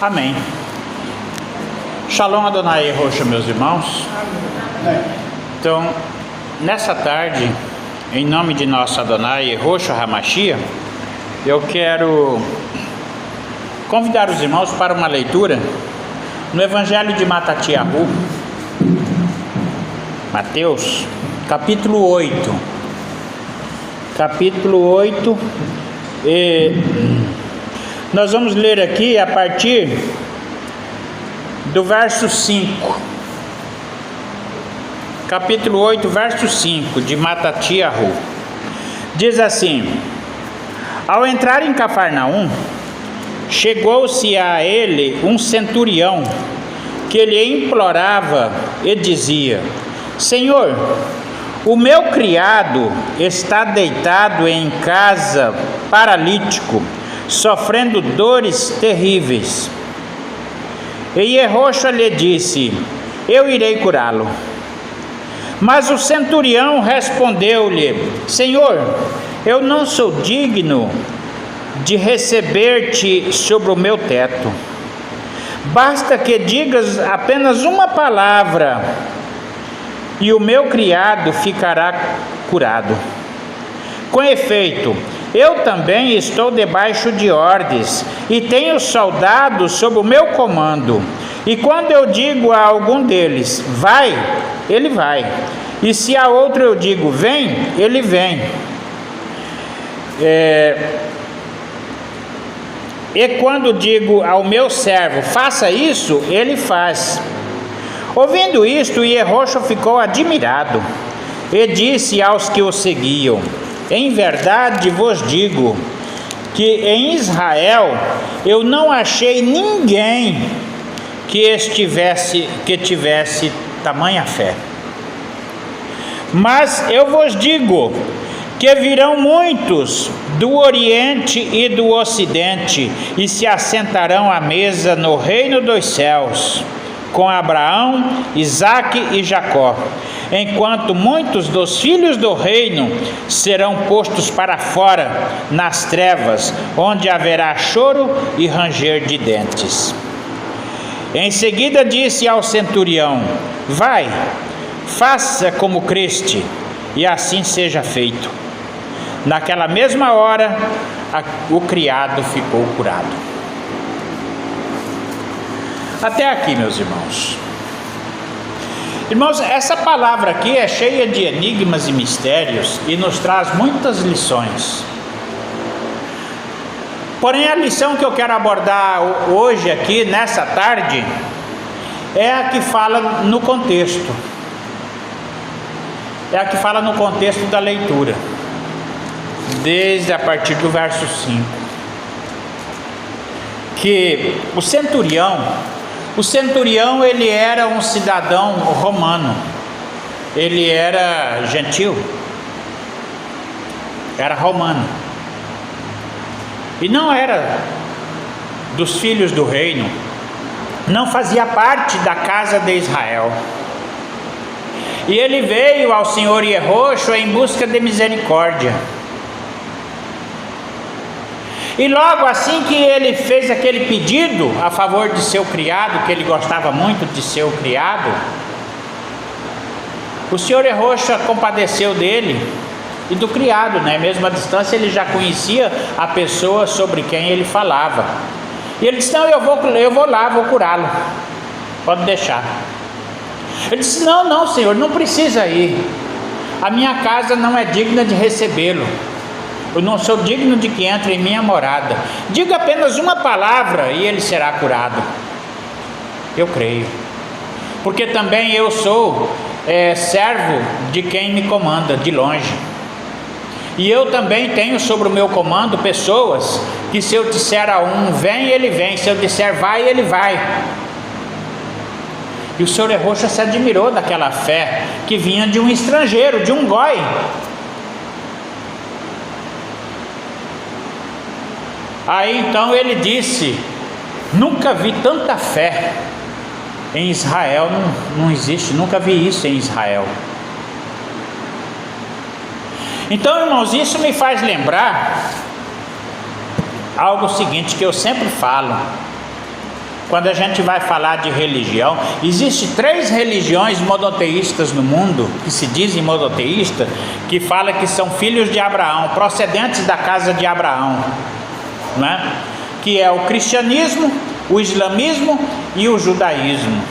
Amém. Shalom Adonai Rocha, meus irmãos. Então, nessa tarde, em nome de nosso Adonai Rocha Hamashia, eu quero convidar os irmãos para uma leitura no Evangelho de Matatiahu, Mateus, capítulo 8. Capítulo 8, nós vamos ler aqui a partir do verso 5. Capítulo 8, verso 5 de Matatiahu. Diz assim: Ao entrar em Cafarnaum, chegou-se a ele um centurião que lhe implorava e dizia: Senhor, o meu criado está deitado em casa, paralítico, sofrendo dores terríveis. E Yehosha lhe disse: Eu irei curá-lo. Mas o centurião respondeu-lhe: Senhor, eu não sou digno de receber-te sobre o meu teto. Basta que digas apenas uma palavra, e o meu criado ficará curado. Com efeito, eu também estou debaixo de ordens, e tenho soldados sob o meu comando. E quando eu digo a algum deles, vai, ele vai. E se a outro eu digo, vem, ele vem. E quando digo ao meu servo, faça isso, ele faz. Ouvindo isto, Yehosha ficou admirado e disse aos que o seguiam: Em verdade vos digo que em Israel eu não achei ninguém que tivesse tamanha fé. Mas eu vos digo que virão muitos do Oriente e do Ocidente e se assentarão à mesa no reino dos céus, com Abraão, Isaque e Jacó, enquanto muitos dos filhos do reino serão postos para fora, nas trevas, onde haverá choro e ranger de dentes. Em seguida disse ao centurião: Vai, faça como creste, e assim seja feito. Naquela mesma hora, o criado ficou curado. Até aqui, meus irmãos. Irmãos, essa palavra aqui é cheia de enigmas e mistérios e nos traz muitas lições. Porém, a lição que eu quero abordar hoje aqui, nessa tarde, é a que fala no contexto. É a que fala no contexto da leitura, desde a partir do verso 5. Que o centurião ele era um cidadão romano, ele era gentil, era romano, e não era dos filhos do reino, não fazia parte da casa de Israel. E ele veio ao Senhor Yehosha em busca de misericórdia. E logo assim que ele fez aquele pedido a favor de seu criado, que ele gostava muito de seu criado, o Senhor Yehosha compadeceu dele e do criado, né? Mesmo à distância ele já conhecia a pessoa sobre quem ele falava. E ele disse: Não, eu vou lá, vou curá-lo, pode deixar. Ele disse: Não, Senhor, não precisa ir. A minha casa não é digna de recebê-lo. Eu não sou digno de que entre em minha morada. Diga apenas uma palavra e ele será curado. Eu creio. Porque também eu sou servo de quem me comanda de longe. E eu também tenho sobre o meu comando pessoas que, se eu disser a um, vem, ele vem. Se eu disser, vai, ele vai. E o Senhor Yehosha se admirou daquela fé que vinha de um estrangeiro, de um goi. Aí então ele disse: Nunca vi tanta fé em Israel, não existe, nunca vi isso em Israel. Então, irmãos, isso me faz lembrar algo seguinte que eu sempre falo: quando a gente vai falar de religião, existem 3 religiões monoteístas no mundo, que se dizem monoteístas, que falam que são filhos de Abraão, procedentes da casa de Abraão, né? Que é o cristianismo, o islamismo e o judaísmo.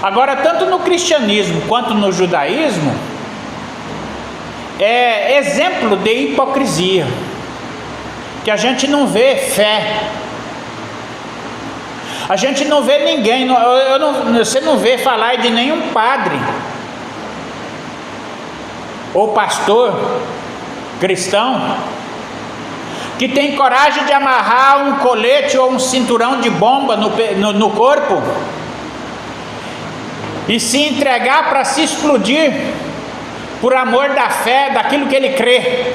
Agora, tanto no cristianismo quanto no judaísmo, é exemplo de hipocrisia, que a gente não vê fé, a gente não vê ninguém, você não vê falar de nenhum padre ou pastor cristão que tem coragem de amarrar um colete ou um cinturão de bomba no corpo e se entregar para se explodir por amor da fé, daquilo que ele crê.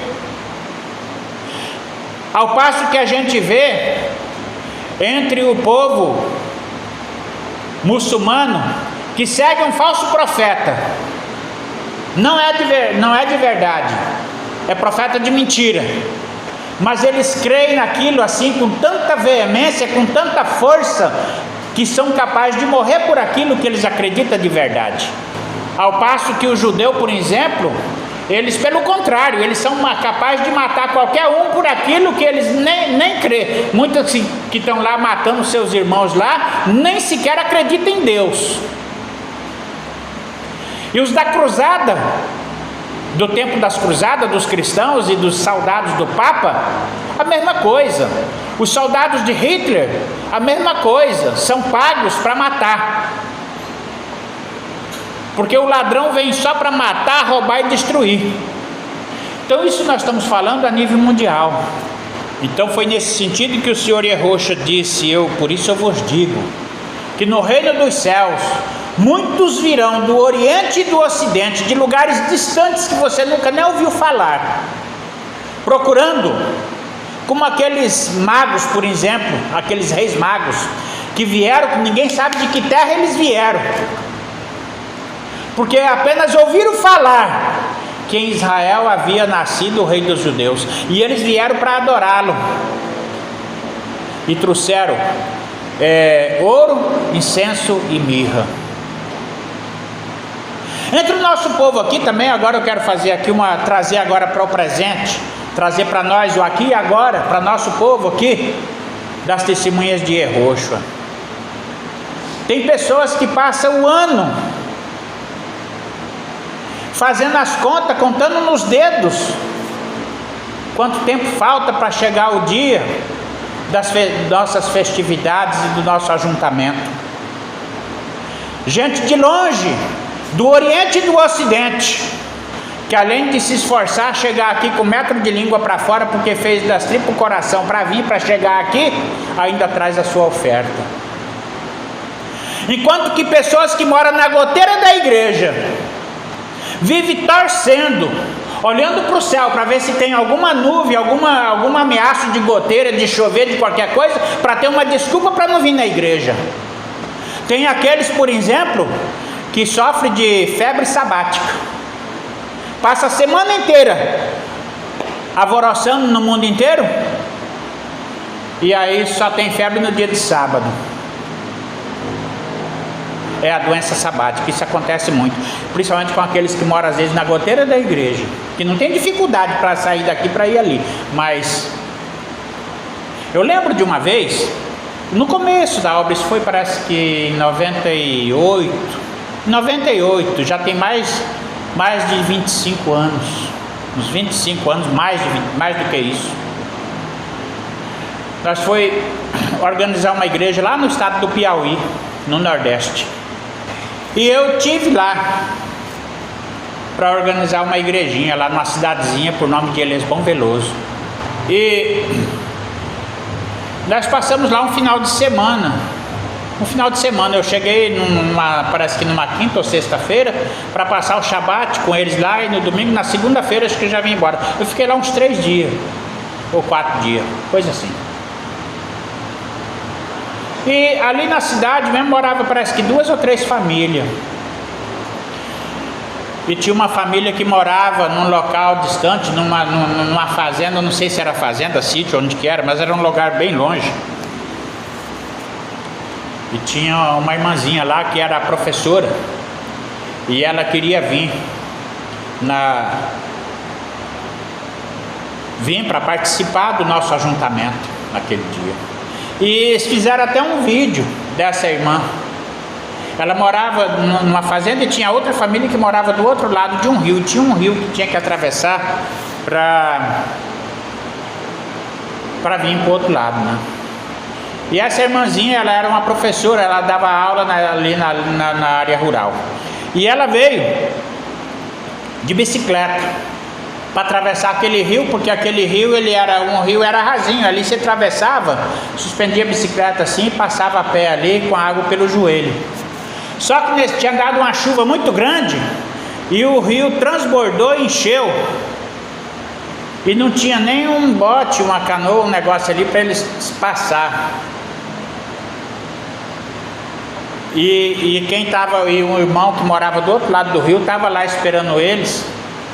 Ao passo que a gente vê entre o povo muçulmano que segue um falso profeta, não é de verdade, é profeta de mentira, mas eles creem naquilo assim com tanta veemência, com tanta força, que são capazes de morrer por aquilo que eles acreditam de verdade. Ao passo que o judeu, por exemplo, eles, pelo contrário, eles são capazes de matar qualquer um por aquilo que eles nem crê. Muitos que estão lá matando seus irmãos lá, nem sequer acreditam em Deus. E os da cruzada, do tempo das cruzadas, dos cristãos e dos soldados do Papa, a mesma coisa. Os soldados de Hitler, a mesma coisa, são pagos para matar. Porque o ladrão vem só para matar, roubar e destruir. Então isso nós estamos falando a nível mundial. Então foi nesse sentido que o Senhor Yehoshua disse: por isso eu vos digo, que no reino dos céus, muitos virão do Oriente e do Ocidente, de lugares distantes que você nunca nem ouviu falar, procurando, como aqueles magos, por exemplo, aqueles reis magos, que vieram, que ninguém sabe de que terra eles vieram, porque apenas ouviram falar que em Israel havia nascido o rei dos judeus, e eles vieram para adorá-lo, e trouxeram ouro, incenso e mirra. Entre o nosso povo aqui também, agora eu quero fazer aqui trazer agora para o presente, trazer para nós o aqui e agora, para nosso povo aqui, das testemunhas de Yehoshua. Tem pessoas que passam o ano fazendo as contas, contando nos dedos quanto tempo falta para chegar o dia das nossas festividades e do nosso ajuntamento. Gente de longe, do Oriente e do Ocidente, que além de se esforçar a chegar aqui com 1 metro de língua para fora, porque fez das tripas o coração para vir, para chegar aqui, ainda traz a sua oferta. Enquanto que pessoas que moram na goteira da igreja vivem torcendo, olhando para o céu para ver se tem alguma nuvem, alguma ameaça de goteira, de chover, de qualquer coisa, para ter uma desculpa para não vir na igreja. Tem aqueles, por exemplo, que sofrem de febre sabática, passa a semana inteira alvoroçando no mundo inteiro, e aí só tem febre no dia de sábado. É a doença sabática. Isso acontece muito, principalmente com aqueles que moram às vezes na goteira da igreja, que não tem dificuldade para sair daqui para ir ali. Mas eu lembro de uma vez, no começo da obra, isso foi parece que em 98, já tem mais de 25 anos, uns 25 anos, mais do que isso. Nós foi organizar uma igreja lá no estado do Piauí, no Nordeste. E eu tive lá para organizar uma igrejinha lá numa cidadezinha por nome de Elesbão Veloso. E nós passamos lá um final de semana. Eu cheguei parece que numa quinta ou sexta-feira, para passar o Shabat com eles lá, e no domingo, na segunda-feira, acho que eu já vim embora. Eu fiquei lá uns 3 dias, ou 4 dias, coisa assim. E ali na cidade mesmo morava parece que 2 ou 3 famílias. E tinha uma família que morava num local distante, numa fazenda, não sei se era fazenda, sítio, onde que era, mas era um lugar bem longe. E tinha uma irmãzinha lá que era professora, e ela queria vir para participar do nosso ajuntamento naquele dia. E eles fizeram até um vídeo dessa irmã. Ela morava numa fazenda e tinha outra família que morava do outro lado de um rio. Tinha um rio que tinha que atravessar para vir para o outro lado, né? E essa irmãzinha, ela era uma professora, ela dava aula ali na área rural. E ela veio de bicicleta para atravessar aquele rio, porque aquele rio, era rasinho, ali você atravessava, suspendia a bicicleta assim e passava a pé ali com a água pelo joelho. Só que tinha dado uma chuva muito grande e o rio transbordou e encheu. E não tinha nem um bote, uma canoa, um negócio ali para eles passar. E quem estava, e um irmão que morava do outro lado do rio estava lá esperando eles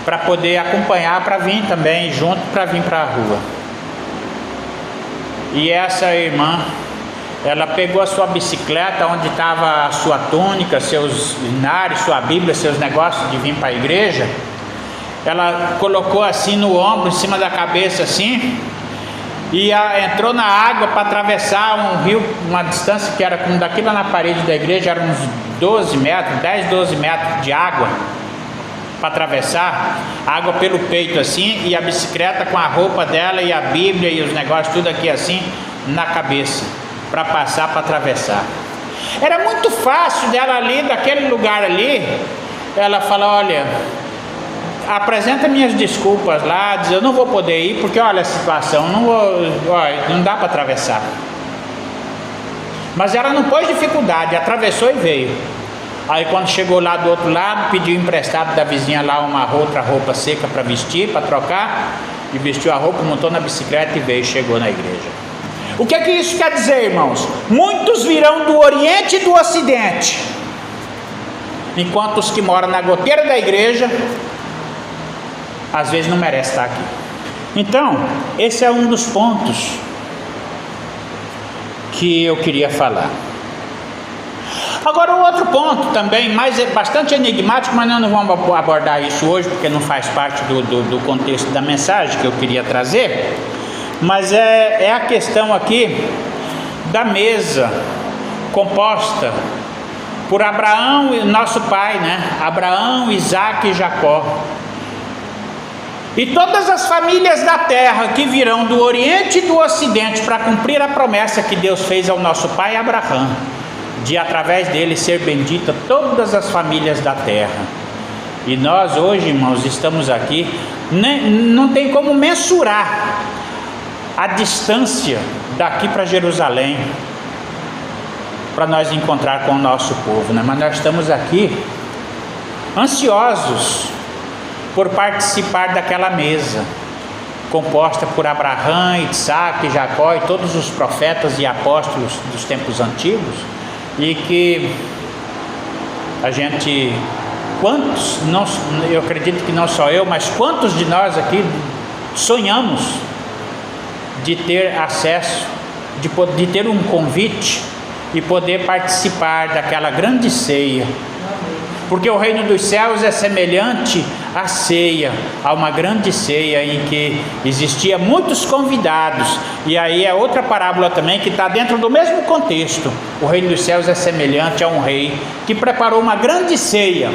para poder acompanhar, para vir também junto, para vir para a rua. E essa irmã, ela pegou a sua bicicleta, onde estava a sua túnica, seus inários, sua Bíblia, seus negócios de vir para a igreja. Ela colocou assim no ombro, em cima da cabeça assim, e entrou na água para atravessar um rio, uma distância que era como daqui lá na parede da igreja, eram uns 12 metros, 10, 12 metros de água para atravessar, água pelo peito assim, e a bicicleta com a roupa dela e a Bíblia e os negócios tudo aqui assim na cabeça, para passar, para atravessar. Era muito fácil dela ali, daquele lugar ali, ela falou: olha, apresenta minhas desculpas lá, diz: eu não vou poder ir porque olha a situação, não dá para atravessar. Mas ela não pôs dificuldade, atravessou e veio. Aí quando chegou lá do outro lado, pediu emprestado da vizinha lá uma outra roupa seca para vestir, para trocar, e vestiu a roupa, montou na bicicleta e veio, chegou na igreja. O que é que isso quer dizer, irmãos? Muitos virão do Oriente e do Ocidente, enquanto os que moram na goteira da igreja às vezes não merece estar aqui. Então, esse é um dos pontos que eu queria falar. Agora, o outro ponto também, mas é bastante enigmático, mas nós não vamos abordar isso hoje, porque não faz parte do contexto da mensagem que eu queria trazer, mas é a questão aqui da mesa composta por Abraão, nosso pai, né? Abraão, Isaque e Jacó. E todas as famílias da terra que virão do Oriente e do Ocidente para cumprir a promessa que Deus fez ao nosso pai Abraão, de através dele ser bendita todas as famílias da terra. E nós hoje, irmãos, estamos aqui, não tem como mensurar a distância daqui para Jerusalém, para nós encontrar com o nosso povo, né? Mas nós estamos aqui ansiosos por participar daquela mesa composta por Abraão, Isaque, Jacó e todos os profetas e apóstolos dos tempos antigos, e que a gente, quantos, não, eu acredito que não só eu, mas quantos de nós aqui sonhamos de ter acesso, de ter um convite e poder participar daquela grande ceia, porque o reino dos céus é semelhante à ceia, a uma grande ceia em que existia muitos convidados. E aí é outra parábola também que está dentro do mesmo contexto. O reino dos céus é semelhante a um rei que preparou uma grande ceia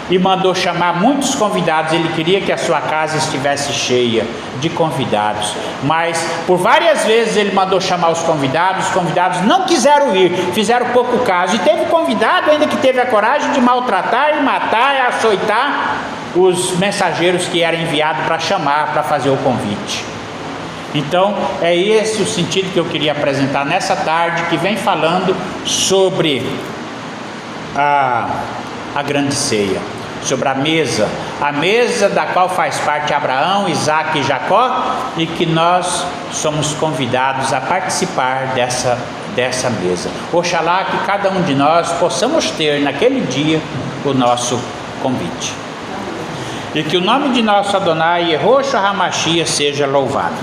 e mandou chamar muitos convidados. Ele queria que a sua casa estivesse cheia de convidados, mas por várias vezes ele mandou chamar os convidados não quiseram ir, fizeram pouco caso, e teve convidado ainda que teve a coragem de maltratar e matar e açoitar os mensageiros que eram enviados para chamar, para fazer o convite. Então é esse o sentido que eu queria apresentar nessa tarde, que vem falando sobre a grande ceia, sobre a mesa da qual faz parte Abraão, Isaque e Jacó, e que nós somos convidados a participar dessa mesa. Oxalá que cada um de nós possamos ter naquele dia o nosso convite, e que o nome de nosso Adonai Yehoshua HaMashiach seja louvado.